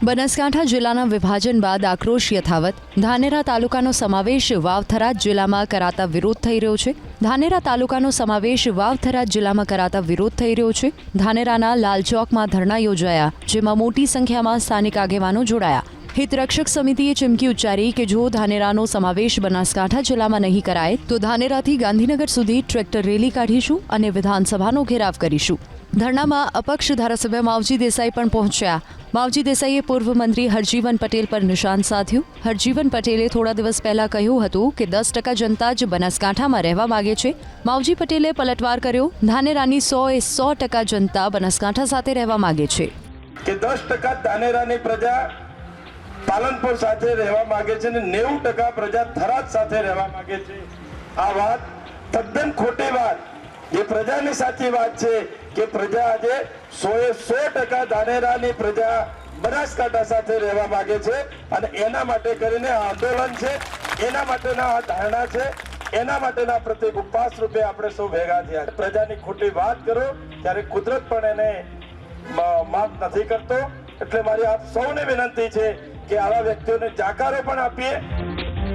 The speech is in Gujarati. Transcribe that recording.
બનાસકાંઠા જિલ્લાના વિભાજન બાદ આક્રોશ યથાવત ધાનેરા તાલુકાનો સમાવેશ વાવ-થરાદ જિલ્લામાં કરાતા વિરોધ થઈ રહ્યો છે. ધાનેરા તાલુકાનો સમાવેશ વાવ-થરાદ જિલ્લામાં કરાતા વિરોધ થઈ રહ્યો છે. ધાનેરાના લાલ ચોકમાં ધરણા યોજાયા, જેમાં મોટી સંખ્યામાં સ્થાનિક આગેવાનો જોડાયા. હિતરક્ષક સમિતિએ ચીમકી ઉચ્ચારી કે જો ધાનેરાનો સમાવેશ બનાસકાંઠા જિલ્લામાં નહીં કરાય તો ધાનેરાથી ગાંધીનગર સુધી ટ્રેક્ટર રેલી કાઢીશું અને વિધાનસભાનો ઘેરાવ કરીશું. ધરણામાં અપક્ષ ધારાસભ્ય માવજી દેસાઈ પણ પહોંચ્યા. માવજી દેસાઈએ પૂર્વ મંત્રી હરજીવન પટેલ પર નિશાન સાધ્યું. હરજીવન પટેલે થોડા દિવસ પહેલા કહ્યું હતું કે 10% જનતા જ બનાસકાંઠામાં રહેવા માંગે છે. માવજી પટેલે પલટવાર કર્યો. ધાનેરાની 100% જનતા બનાસકાંઠા સાથે રહેવા માંગે છે. કે 10% ધાનેરાની પ્રજા પાલનપુર સાથે રહેવા માંગે છે અને 90% પ્રજા થરાદ સાથે રહેવા માંગે છે. આ વાત તદ્દન ખોટી વાત. જે પ્રજાની સાચી વાત છે કે પ્રજા આજે 100% ધાનેરાની પ્રજા બનાસકાંઠા સાથે રહેવા માંગે છે અને એના માટે કરીને આંદોલન છે, એના માટેના આ ધારણા છે, એના માટેના પ્રતિક ઉપવાસ રૂપે આપણે સૌ ભેગા થયા. પ્રજાની ખોટી વાત કરો ત્યારે કુદરત પણ એને માફ નથી કરતો. એટલે મારી આપ સૌને વિનંતી છે કે આવા વ્યક્તિઓને જાકારો પણ આપીએ.